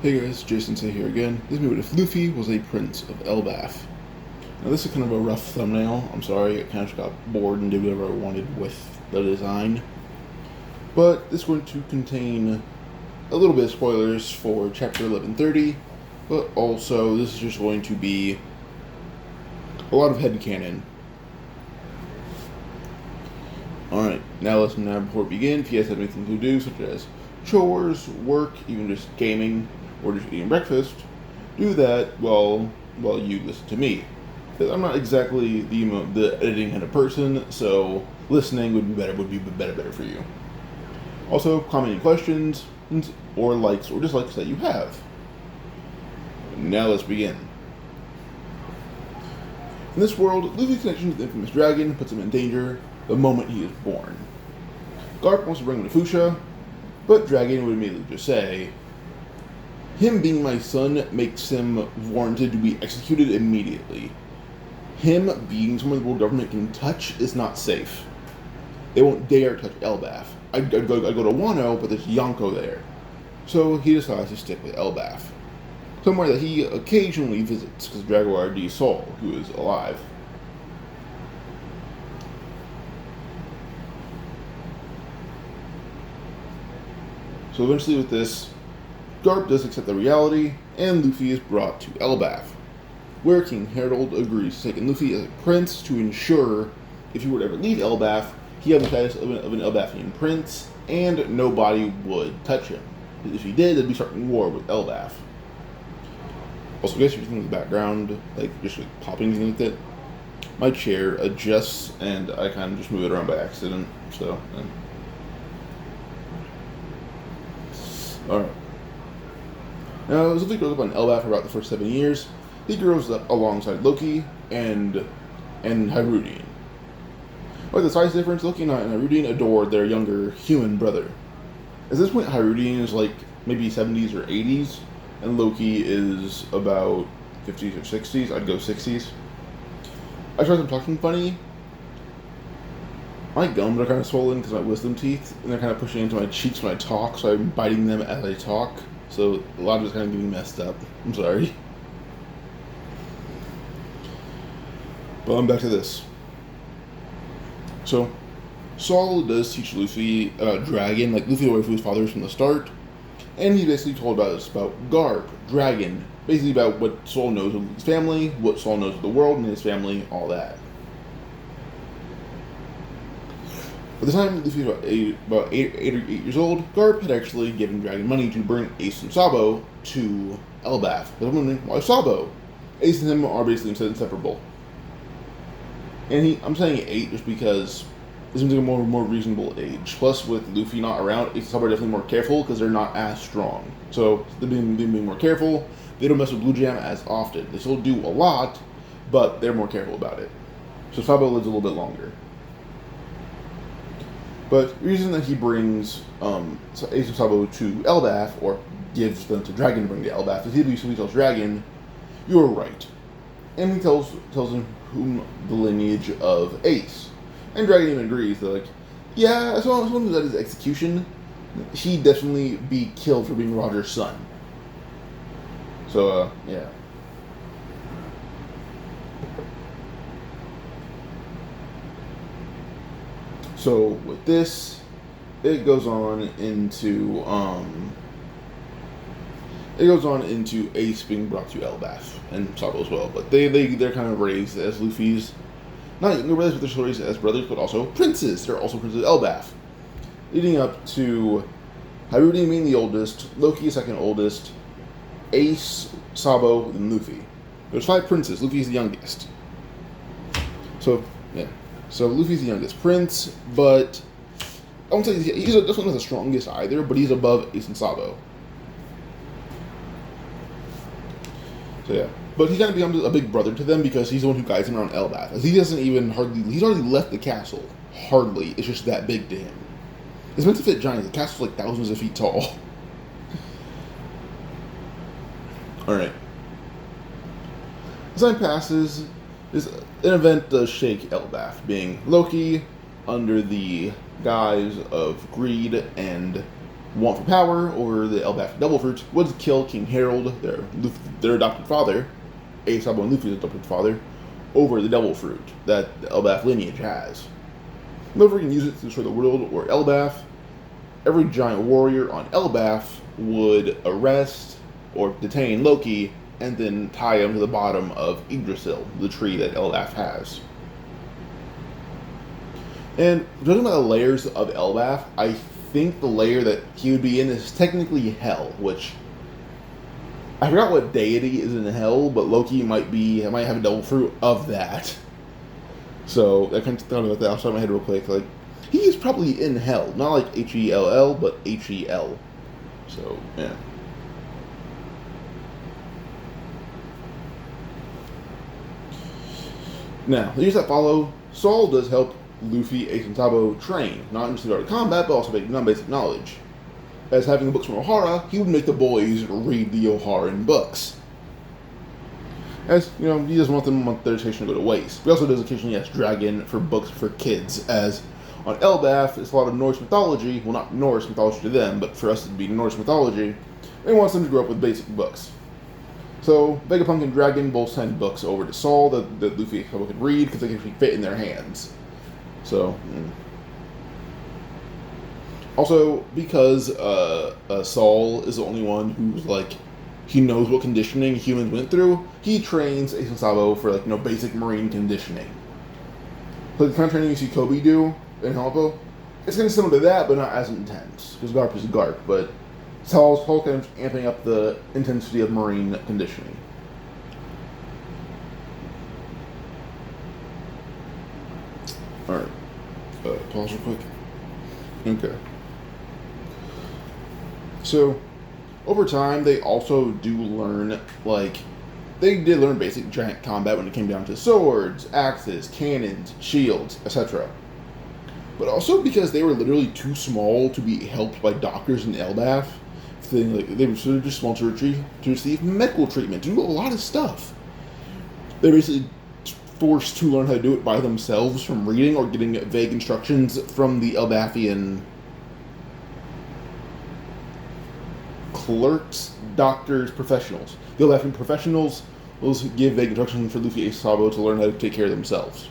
Hey guys, Jay-Sensei here again. This movie if Luffy was a prince of Elbaf. Now this is kind of a rough thumbnail. I'm sorry, I kind of just got bored and did whatever I wanted with the design. But this is going to contain a little bit of spoilers for chapter 1130, but also this is just going to be a lot of headcanon. Alright, now listen now before we begin, if you guys have anything to do, such as chores, work, even just gaming, or just eating breakfast, do that while you listen to me. Because I'm not exactly the editing kind of person, so listening would be better for you. Also, comment any questions or likes or dislikes that you have. Now let's begin. In this world, Luffy's connection to the infamous dragon puts him in danger the moment he is born. Garp wants to bring him to Fuchsia, but Dragon would immediately just say, him being my son makes him warranted to be executed immediately. Him being someone the world government can touch is not safe. They won't dare touch Elbaf. I'd go to Wano, but there's Yonko there. So he decides to stick with Elbaf. Somewhere that he occasionally visits, because Jaguar D. Sol, who is alive. So eventually with this, Garp does accept the reality, and Luffy is brought to Elbaf, where King Harold agrees to take in Luffy as a prince to ensure, if he would ever leave Elbaf, he had the status of an Elbafian prince, and nobody would touch him. Because if he did, they'd be starting war with Elbaf. Also, guys, if you're in the background, like just like popping underneath it, my chair adjusts, and I kind of just move it around by accident, so... Alright. Now, as Luffy grows up on Elbaf for about the first 7 years, he grows up alongside Loki and Hyrudian. With the size difference, Loki and Hyrudian adore their younger human brother. At this point, Hyrudian is like maybe 70s or 80s, and Loki is about 50s or 60s. I'd go 60s. I tried some talking funny. My gums are kind of swollen because of my wisdom teeth, and they're kind of pushing into my cheeks when I talk, so I'm biting them as I talk. So a lot of it's kind of getting messed up. I'm sorry. But I'm back to this. So, Saul does teach Luffy Dragon, like Luffy away from his father from the start, and he's basically told about Garp, Dragon, basically about what Saul knows of his family, what Saul knows of the world and his family, all that. By the time Luffy was about 8 or 8 years old, Garp had actually given Dragon money to bring Ace and Sabo to Elbaf. But I'm wondering, why Sabo? Ace and him are basically inseparable. And I'm saying 8 just because this seems like a more reasonable age. Plus, with Luffy not around, Ace and Sabo are definitely more careful because they're not as strong. So, they're being more careful. They don't mess with Blue Jam as often. They still do a lot, but they're more careful about it. So Sabo lives a little bit longer. But the reason that he brings Ace and Sabo to Elbaf, or gives them to Dragon to bring to Elbaf, is he tells Dragon, "You're right," and he tells him whom the lineage of Ace, and Dragon even agrees. They're like, "Yeah, as long as that is execution, he'd definitely be killed for being Roger's son." So, yeah. So with this, it goes on into Ace being brought to Elbaf and Sabo as well. But they're kind of raised as Luffy's not younger brothers, but they're still raised as brothers, but also princes. They're also princes of Elbaf, leading up to Hyrudian being the oldest, Loki second oldest, Ace, Sabo, and Luffy. There's 5 princes. Luffy's the youngest. So yeah. So Luffy's the youngest prince, but I won't say he's definitely not the strongest either, but he's above Ace and Sabo. So yeah, but he kind of becomes a big brother to them because he's the one who guides them around Elbaf. As he doesn't even he's already left the castle. Hardly, it's just that big to him. It's meant to fit giants. The castle's like thousands of feet tall. All right. As time passes, an event does shake Elbaf, being Loki, under the guise of greed and want for power over the Elbaf Devil Fruit was to kill King Harold, their adopted father, Ace, Sabo, and Luffy's adopted father, over the Devil Fruit that the Elbaf lineage has. Whoever can use it to destroy the world or Elbaf, every giant warrior on Elbaf would arrest or detain Loki and then tie him to the bottom of Yggdrasil, the tree that Elbaf has. And judging by the layers of Elbaf, I think the layer that he would be in is technically Hell, which I forgot what deity is in Hell, but Loki might have a devil fruit of that. So I kind of thought about that outside my head real quick. Like, he's probably in Hell, not like Hell, but Hel. So yeah. Now, the years that follow, Saul does help Luffy, Ace, and Sabo train, not just in regard to combat, but also making non-basic knowledge. As having the books from Ohara, he would make the boys read the Oharan books. As, you know, he doesn't want their education to go to waste. He also does occasionally ask Dragon for books for kids, as on Elbaf, it's a lot of Norse mythology, well, not Norse mythology to them, but for us it'd be Norse mythology, and he wants them to grow up with basic books. So, Vegapunk and Dragon both send books over to Saul that Luffy and Sabo could read, because they can actually fit in their hands. So, also, because Saul is the only one who's, like, he knows what conditioning humans went through, he trains Ace and Sabo for, like, you know, basic marine conditioning. So the kind of training you see Kobe do in Helpo, it's kind of similar to that, but not as intense, because Garp is Garp, but Saul's kind of amping up the intensity of marine conditioning. Alright. Pause real quick. Okay. So, over time, they also do learn, like, they did learn basic giant combat when it came down to swords, axes, cannons, shields, etc. But also because they were literally too small to be helped by doctors in Elbaf, they were sort of just small to receive medical treatment, to do a lot of stuff. They're basically forced to learn how to do it by themselves from reading or getting vague instructions from the Elbafian clerks, doctors, professionals. The Elbafian professionals will give vague instructions for Luffy, Ace, Sabo to learn how to take care of themselves.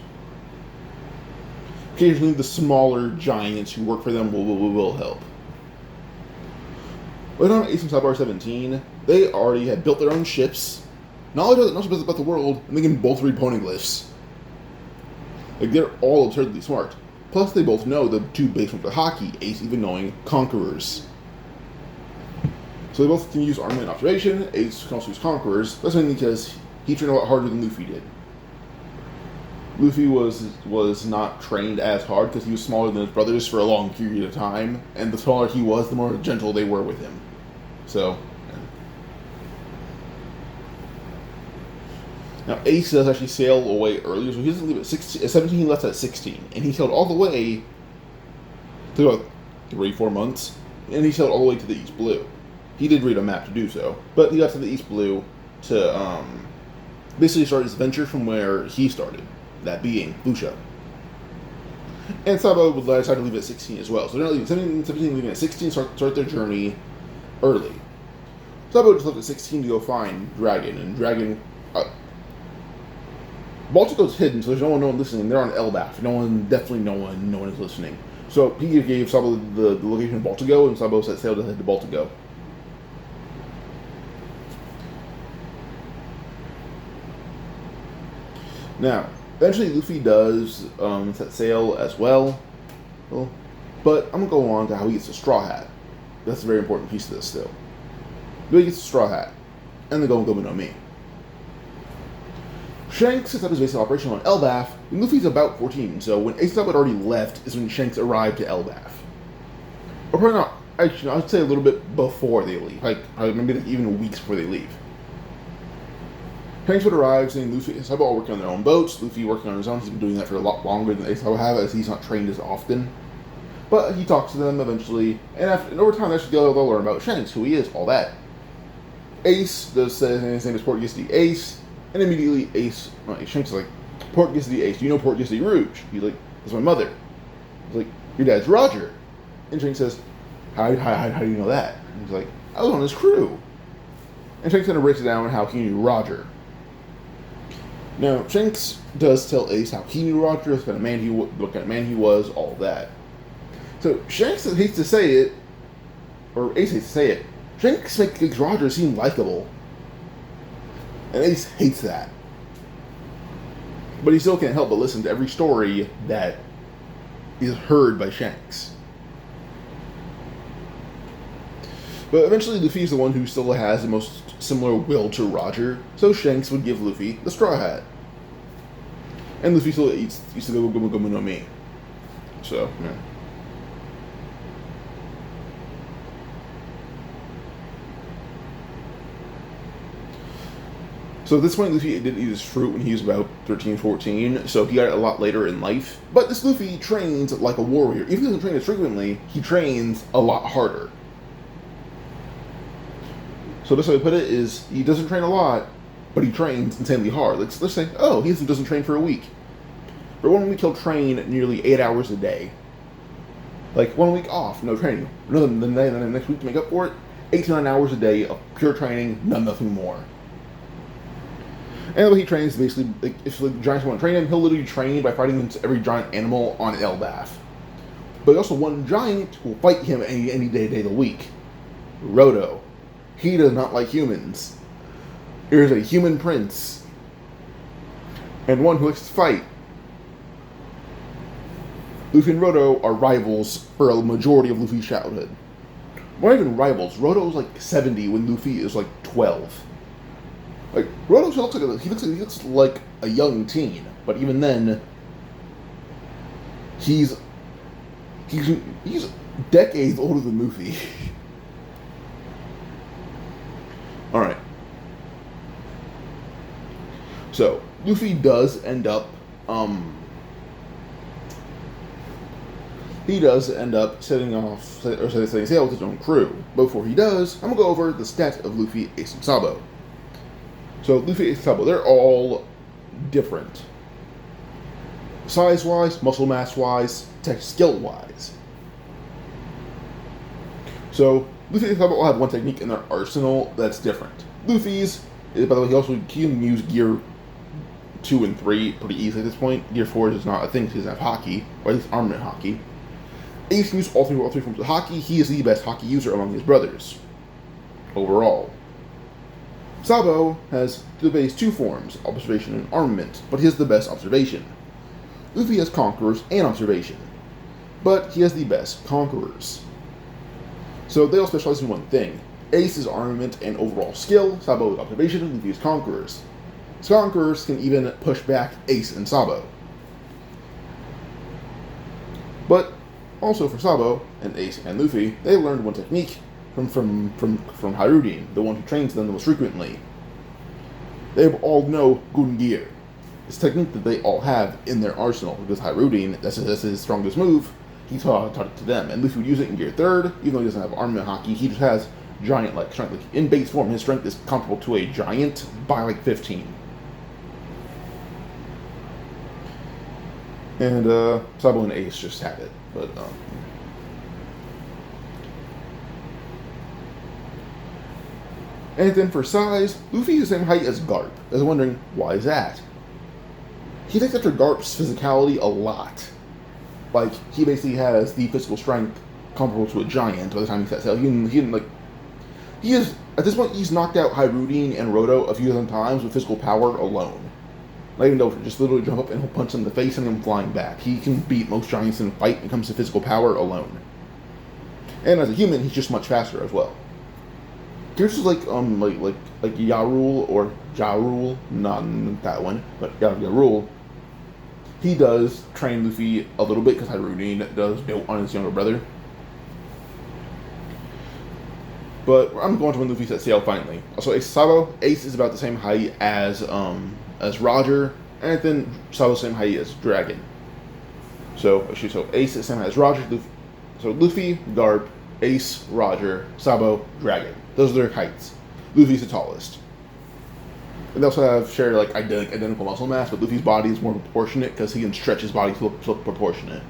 Occasionally, the smaller giants who work for them will help. By the time Ace and Sabo are 17, they already had built their own ships, knowledge about the world, and they can both read poneglyphs. Like, they're all absurdly smart. Plus, they both know the two base moves of hockey, Ace even knowing Conquerors. So they both can use armament and observation. Ace can also use Conquerors. That's mainly because he trained a lot harder than Luffy did. Luffy was not trained as hard because he was smaller than his brothers for a long period of time, and the smaller he was, the more gentle they were with him. So, yeah. Now Ace does actually sail away earlier, so he doesn't leave at 17, he left at 16, and he sailed all the way to about 3-4 months, and he sailed all the way to the East Blue. He did read a map to do so, but he got to the East Blue to basically start his venture from where he started, that being Fuchsia. And Sabo would decide to leave at 16 as well, so they're not leaving 17, leaving at 16, start their journey early. Sabo just left at 16 to go find Dragon, and Dragon... Baltico's hidden, so there's no one listening. They're on Elbaf. No one is listening. So he gave Sabo the location of Baltico, and Sabo set sail to head to Baltico. Now, eventually Luffy does set sail as well, but I'm going to go on to how he gets a straw hat. That's a very important piece of this still. Luffy gets a straw hat, and the Gomu no Mi. Shanks sets up his base of operation on Elbaf when Luffy's about 14, so when Ace had already left is when Shanks arrived to Elbaf. Or probably not, actually, I'd say a little bit before they leave, maybe even weeks before they leave. Shanks would arrive, saying Luffy and Sabo all working on their own boats, Luffy working on his own. He's been doing that for a lot longer than Ace have, as he's not trained as often. But he talks to them eventually, and over time they'll learn about Shanks, who he is, all that. Ace does say his name is Port Gisty Ace, and immediately Shanks is like, Port Gisty Ace, do you know Port Gisty Rouge? He's like, that's my mother. He's like, your dad's Roger. And Shanks says, How do you know that? And he's like, I was on his crew. And Shanks kind of breaks it down how he knew Roger. Now, Shanks does tell Ace how he knew Roger, what kind of man he was, all that. So Shanks hates to say it, or Ace hates to say it, Shanks makes Roger seem likable. And Ace hates that. But he still can't help but listen to every story that is heard by Shanks. But eventually Luffy is the one who still has the most similar will to Roger, so Shanks would give Luffy the Straw Hat. And Luffy still used to go no Mi. So, yeah. So at this point, Luffy did eat his fruit when he was about 13, 14, so he got it a lot later in life. But this Luffy trains like a warrior. Even if he doesn't train as frequently, he trains a lot harder. So the best way to put it is, he doesn't train a lot, but he trains insanely hard. Let's say, oh, he doesn't train for a week. For 1 week, he'll train nearly 8 hours a day. Like, 1 week off, no training. The next week to make up for it, 8 to 9 hours a day of pure training, nothing more. And the way he trains, basically, like, if the giants want to train him, he'll literally train by fighting against every giant animal on Elbaf. But also one giant who will fight him any day of the week. Roto. He does not like humans. There is a human prince. And one who likes to fight. Luffy and Roto are rivals for a majority of Luffy's childhood. Well, not even rivals. Roto was like 70 when Luffy is like 12. Like, Roto looks like a young teen, but even then, he's decades older than Luffy. Alright. So, Luffy does end up, setting sail with his own crew. But before he does, I'm gonna go over the stats of Luffy, Ace, and Sabo. So, Luffy, Ace, and Sabo, they're all different. Size-wise, muscle mass-wise, tech skill-wise. So, Luffy and Sabo all have one technique in their arsenal that's different. Luffy's, by the way, he can use gear 2 and 3 pretty easily at this point. Gear 4 is not a thing because he doesn't have Haki, or at least armament Haki. Ace can use all three forms of Haki. He is the best Haki user among his brothers. Overall. Sabo has the base 2 forms, observation and armament, but he has the best observation. Luffy has conquerors and observation, but he has the best conquerors. So they all specialize in one thing. Ace is armament and overall skill, Sabo is observation, and Luffy is conquerors. Conquerors can even push back Ace and Sabo. But also for Sabo and Ace and Luffy, they learned one technique from Hirudin, the one who trains them the most frequently. They all know Gungear. It's a technique that they all have in their arsenal, because Hirudin, that's his strongest move, he taught it to them. And Luffy would use it in Gear 3rd, even though he doesn't have armament Haki, he just has giant-like strength. Like, in base form, his strength is comparable to a giant by like 15. And Sabo and Ace just have it, but and then for size, Luffy is the same height as Garp. I was wondering, why is that? He takes after Garp's physicality a lot. Like, he basically has the physical strength comparable to a giant by the time he sets sail. He is, at this point, he's knocked out Hirudin and Roto a few dozen times with physical power alone. Not even though, just literally jump up and he'll punch him in the face and him flying back. He can beat most giants in a fight when it comes to physical power alone. And as a human, he's just much faster as well. Characters like Yarul or Jarul, not that one, but Yarul, he does train Luffy a little bit because Hirudin does dote on his younger brother. But I'm going to when Luffy sets sail finally. Also, Ace Sabo. Ace is about the same height as Roger, and then Sabo's the same height as Dragon. So Ace is the same height as Roger. Luffy, Garp, Ace, Roger, Sabo, Dragon. Those are their heights. Luffy's the tallest. And they also have shared identical muscle mass, but Luffy's body is more proportionate because he can stretch his body to look proportionate.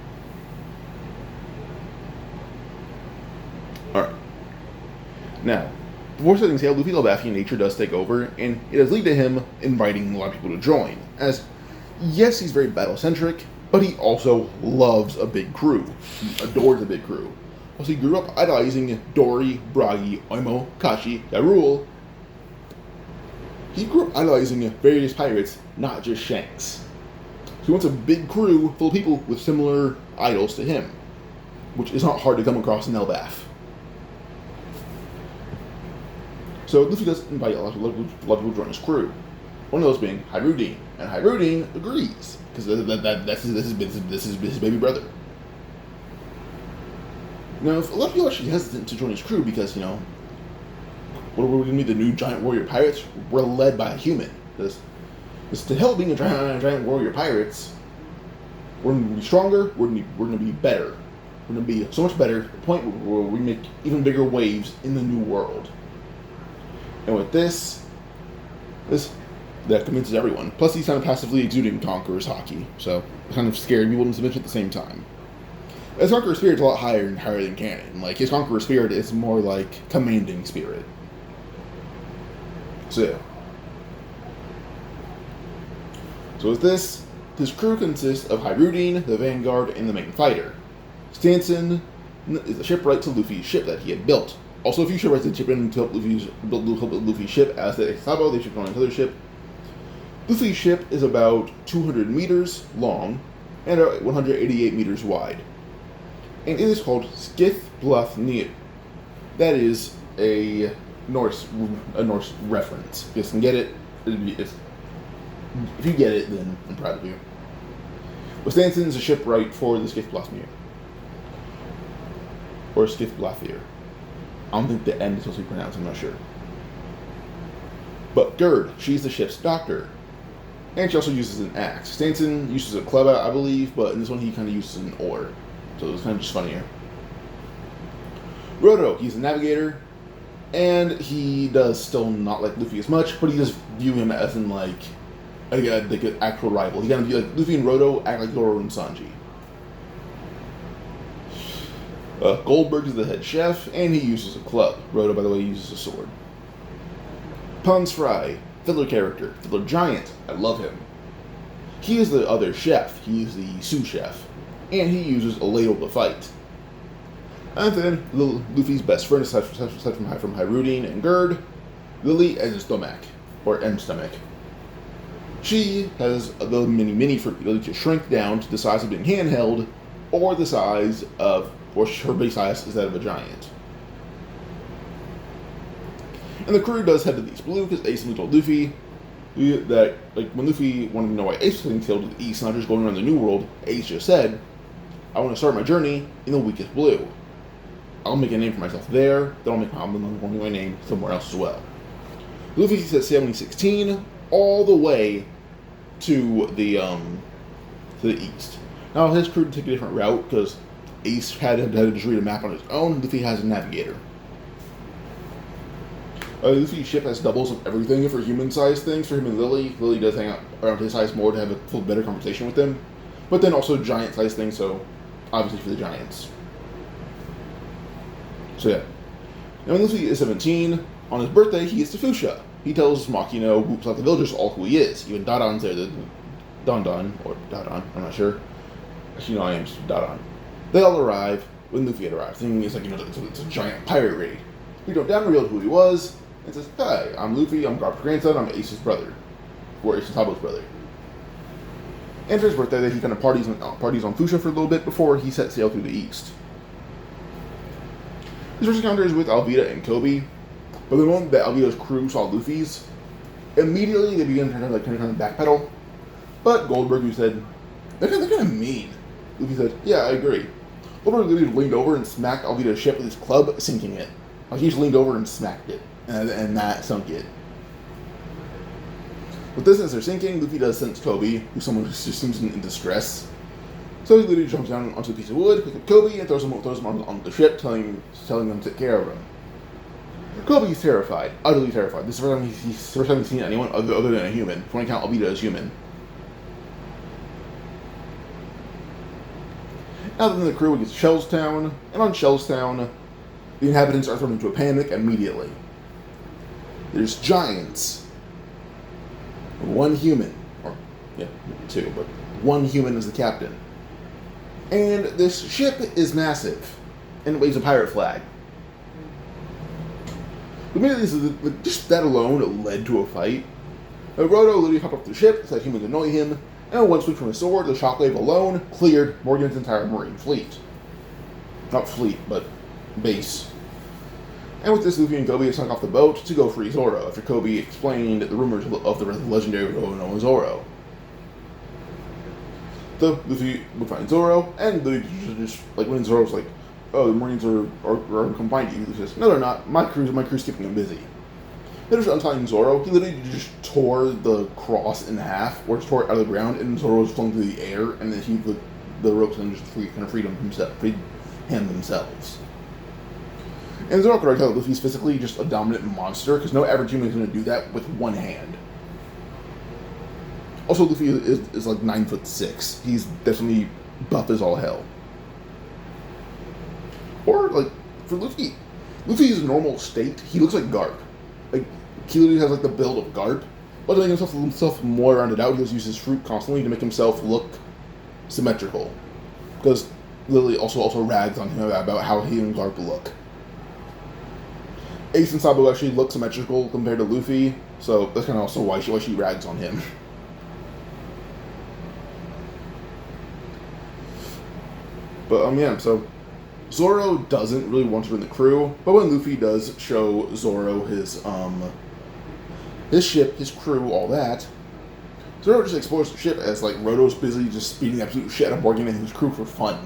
Now, before setting sail, Luffy's Elbafian nature does take over, and it does lead to him inviting a lot of people to join. As, yes, he's very battle-centric, but he also loves a big crew. He adores a big crew. Plus, he grew up idolizing Dory, Bragi, Oimo, Kashi, Garul. He grew up idolizing various pirates, not just Shanks. He wants a big crew full of people with similar idols to him, which is not hard to come across in Elbaf. So Luffy does invite a lot of people to join his crew. One of those being Hyrudine, and Hyrudine agrees because this is his baby brother. Now, a lot of people are actually hesitant to join his crew because, what are we going to be, the new giant warrior pirates? We're led by a human. Because to hell being a giant warrior pirates, we're going to be stronger, we're going to be better. We're going to be so much better to the point where we make even bigger waves in the new world. And with this that convinces everyone. Plus, he's kind of passively exuding Conqueror's haki, so kind of scared people and submission at the same time. His Conqueror Spirit's a lot higher than Canon. Like, his Conqueror Spirit is more like commanding spirit. So with this crew consists of Hyrudine, the Vanguard, and the main fighter. Stanson is the shipwright to Luffy's ship that he had built. Also, a few shipwrights had chipped in to help build Luffy's ship. As the Sabo, they shipped on another ship. Luffy's ship is about 200 meters long and 188 meters wide. And it is called Skithblathnir. That is a Norse reference. If you can get it, if you get it, then I'm proud of you. But Stanson is a shipwright for the Skithblathnir. Or Skithblathnir. I don't think the end is supposed to be pronounced, I'm not sure. But Gerd, she's the ship's doctor. And she also uses an axe. Stanson uses a club, I believe, but in this one he kind of uses an oar. So it's kind of just funnier. Roto, he's a navigator. And he does still not like Luffy as much, but he does view him as in like an actual rival. He kind of view like Luffy and Roto act like Zoro and Sanji. Goldberg is the head chef, and he uses a club. Roto, by the way, uses a sword. Pons Fry, Fiddler character, Fiddler Giant. I love him. He is the other chef. He is the sous chef, and he uses a ladle to fight. And then Luffy's best friend, aside from Hyrudine and Gerd, Lily and Stomach, or M Stomach. She has the mini for ability to shrink down to the size of being handheld, or the size of, or her base size is that of a giant. And the crew does head to the East Blue because Ace told Luffy that, like, when Luffy wanted to know why Ace was heading sail to the East, not just going around the New World, Ace just said, "I want to start my journey in the weakest blue. I'll make a name for myself there, then I'll make my name somewhere else as well." Luffy set sail in 16 all the way to the east. Now his crew took a different route because Ace had to just read a map on his own. Luffy has a navigator. Luffy's ship has doubles of everything for human-sized things. For him and Lily, Lily does hang out around his size more to have a better conversation with him. But then also giant-sized things, so obviously for the giants. So yeah. Now when Luffy is 17, on his birthday, he gets to Fuchsia. He tells Makino, whoops out the villagers, all who he is. Even Dodon's there, or Dodon, I'm not sure. Actually, no, I am Dodon. They all arrive when Luffy had arrived, thinking it's like, it's a giant pirate raid. He wrote down, revealed who he was, and says, "Hi, I'm Luffy, I'm Garp's grandson, I'm Ace's brother." Or Ace Sabo's brother. And for his birthday, he kind of parties on Fuchsia for a little bit before he set sail through the east. His first encounter is with Alvida and Kobe, but the moment that Alvida's crew saw Luffy's, immediately they began to kind of backpedal. But Goldberg, who said, they're kind of mean. Luffy said, "Yeah, I agree." Goldberg literally leaned over and smacked Alvida's ship with his club, sinking it. Like, he just leaned over and smacked it, and that sunk it. With this, as they're sinking, Luffy does sense Kobe, who's someone who just seems in distress. So he literally jumps down onto a piece of wood, picks up Kobe, and throws him on the ship, telling them to take care of him. Kobe is terrified, utterly terrified. This is the first time he's seen anyone other than a human, if you want to count Alvida as human. Now then, the crew gets to Shellstown, and on Shellstown, The inhabitants are thrown into a panic immediately. There's giants. One human. Or, yeah, two, but one human is the captain. And this ship is massive. And it waves a pirate flag. Immediately, just that alone led to a fight. Roto literally hopped off the ship, said humans annoy him, and one switch from his sword, the shockwave alone cleared Morgan's entire marine fleet. Not fleet, but base. And with this, Luffy and Kobe sunk off the boat to go free Zoro, after Kobe explained the rumors of the legendary Ono Zoro. So Luffy would find Zoro, and Luffy just like when Zoro's like, "Oh, the Marines are confined to you," he says, "No, they're not. My crew's keeping them busy." Then just untying Zoro, he literally just tore the cross in half, or just tore it out of the ground, and Zoro was flung through the air, and then the ropes and just freed him themselves. And Zoro could already tell that Luffy's physically just a dominant monster, because no average human is going to do that with one hand. Also, Luffy is like 9'6". He's definitely buff as all hell. Or, like, for Luffy's normal state, he looks like Garp. Like, he literally has like the build of Garp, but to make himself more rounded out, he just uses fruit constantly to make himself look symmetrical. Because Lily also rags on him about how he and Garp look. Ace and Sabo actually look symmetrical compared to Luffy, so that's kind of also why she rags on him. But yeah, so Zoro doesn't really want to join the crew, but when Luffy does show Zoro his ship, his crew, all that, Zoro just explores the ship as like Roto's busy just beating absolute shit out of Morgan and his crew for fun.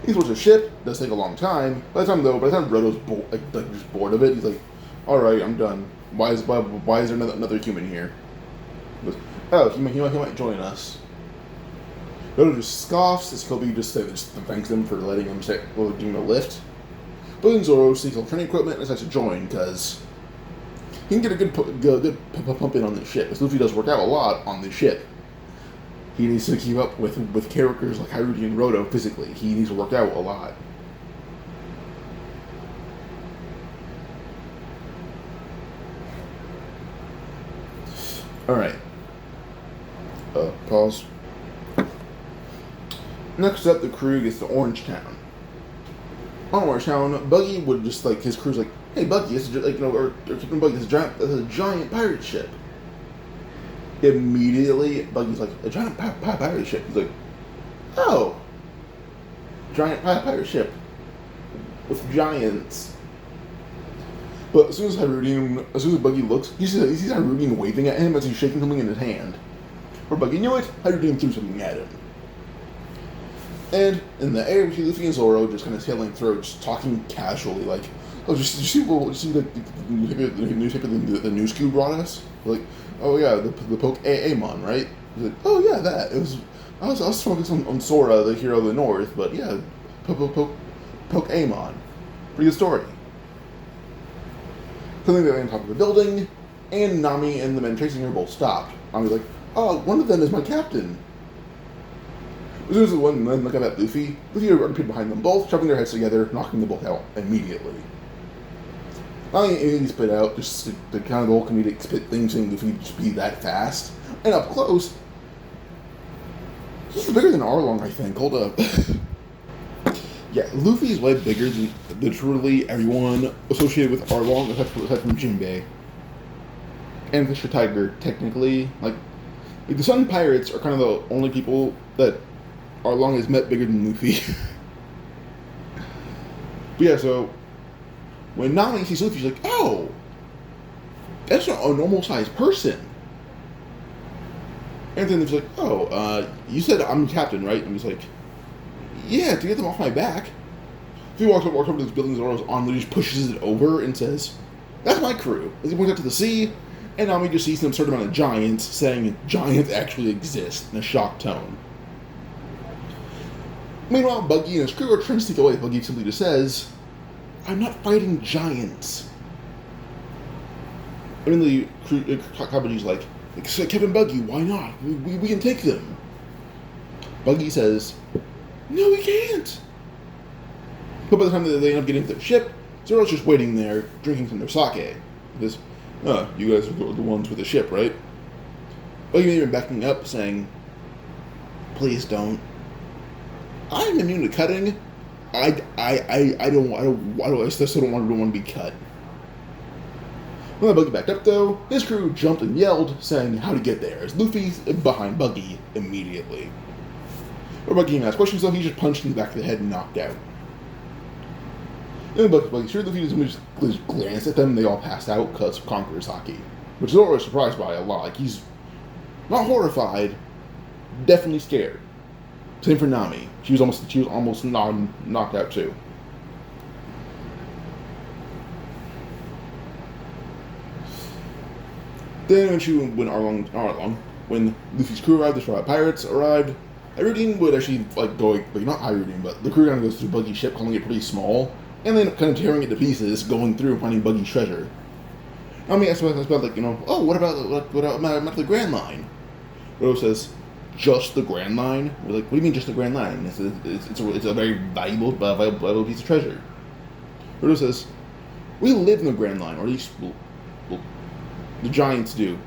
He explores the ship, does take a long time. By the time Roto's just bored of it, he's like, "Alright, I'm done. Why is there another human here?" He goes, "Oh, he might join us." Roto just scoffs as Kobe just thanks him for letting him give him a lift. But then Zoro sees all training equipment and decides to join because he can get a good pump in on this ship. Because Luffy does work out a lot on this ship. He needs to keep up with characters like Haruji and Roto physically. He needs to work out a lot. Alright. Pause. Next up, the crew gets to Orange Town. On Orange Town, Buggy would just like his crew's like, "Hey, Buggy, it's or Captain Buggy, it's a giant pirate ship." Immediately, Buggy's like, "A giant pirate ship." He's like, "Oh, giant pirate ship with giants." But as soon as Buggy looks, he sees Harudian waving at him as he's shaking something in his hand. Or Buggy knew it, Harudian threw something at him. And in the air, we see Luffy and Zoro just kind of sailing through, just talking casually, like, "Oh, did you see the newspaper the news crew brought us? Like, oh yeah, the Poke Amon, right?" He's like, "Oh yeah, that. I was focused on Sora, the hero of the North, but yeah, Poke Amon. Pretty good story." Suddenly they're on top of a building, and Nami and the men chasing her both stopped. Nami's like, "Oh, one of them is my captain." As soon as the one men look at Luffy appeared behind them both, shoving their heads together, knocking them both out immediately. Nami immediately spit out, just the kind of the whole comedic spit thing, saying Luffy just be that fast. And up close, he's bigger than Arlong, I think. Hold up. Yeah, Luffy is way bigger than literally everyone associated with Arlong, except from Jinbei. And Fisher Tiger, technically. Like, the Sun Pirates are kind of the only people that Arlong has met bigger than Luffy. But yeah, so when Nami sees Luffy, she's like, "Oh, that's not a normal sized person." And then he's like, "Oh, you said I'm the captain, right?" And he's like, "Yeah, to get them off my back." He walks over to this building Zoro's on, and he just pushes it over and says, "That's my crew." As he points out to the sea, and Nami just sees an absurd amount of giants, saying giants actually exist in a shocked tone. Meanwhile, Buggy and his crew are trying to sneak away. Buggy simply just says, "I'm not fighting giants." I mean, the crew, Kabaji's like, "Captain Buggy, why not? We can take them." Buggy says, "No, we can't." But by the time they end up getting to their ship, Zoro's just waiting there, drinking some their sake. Because, you guys are the ones with the ship, right? Buggy even backing up, saying, "Please don't. I'm immune to cutting. I still don't want to be cut." When Buggy backed up, though, his crew jumped and yelled, saying how to get there, as Luffy's behind Buggy immediately. When Buggy even asked questions, though, he just punched in the back of the head and knocked out. Then Buggy sure Luffy just glanced at them, and they all passed out because of Conqueror's Haki, which Zoro was surprised by a lot. Like, he's not horrified, definitely scared. Same for Nami. She was almost knocked out too. Then when Luffy's crew arrived, the Straw Pirates arrived, everything would actually not everything, but the crew kind of goes through Buggy's ship, calling it pretty small, and they end up kind of tearing it to pieces, going through and finding Buggy's treasure. Nami asked about what about the Grand Line? Roro says, "Just the Grand Line?" We're like, "What do you mean just the Grand Line? It's a very valuable piece of treasure." Roro says, "We live in the Grand Line, or at least the Giants do.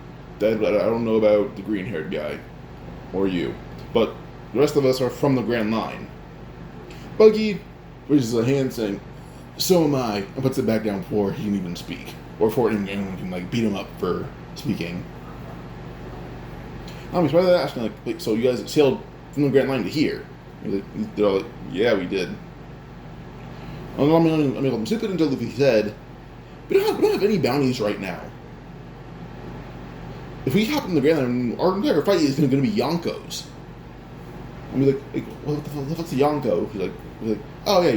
I don't know about the green-haired guy, or you, but the rest of us are from the Grand Line." Buggy raises a hand saying, "So am I," and puts it back down before he can even speak, or before anyone can beat him up for speaking. Nami's right there asking, "So you guys sailed from the Grand Line to here?" They're all like, "Yeah, we did." I'm gonna let them sip it until Luffy said, we don't have any bounties right now. If we hop in the Grand Line, our entire fight is going to be Yonko's." And we're like, "What the fuck's a Yonko?" He's like, "Oh yeah,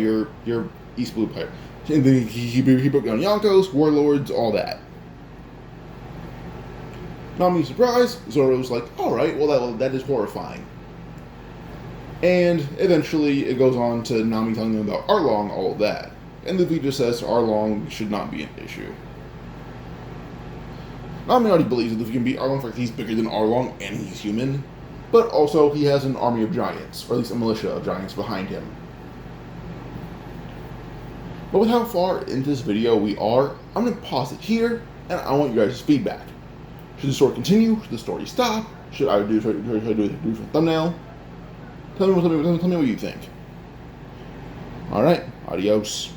you're East Blue Pirate." And then he broke down Yonkos, warlords, all that. Nami's surprised. Zoro's like, "Alright, well that is horrifying." And eventually it goes on to Nami telling them about Arlong, all of that. And Luffy just says Arlong should not be an issue. Nami already believes that Luffy can beat Arlong, for he's bigger than Arlong and he's human. But also he has an army of giants, or at least a militia of giants behind him. But with how far into this video we are, I'm going to pause it here, and I want you guys' feedback. Should the story continue? Should the story stop? Should I do a thumbnail? Tell me what you think. Alright, adios.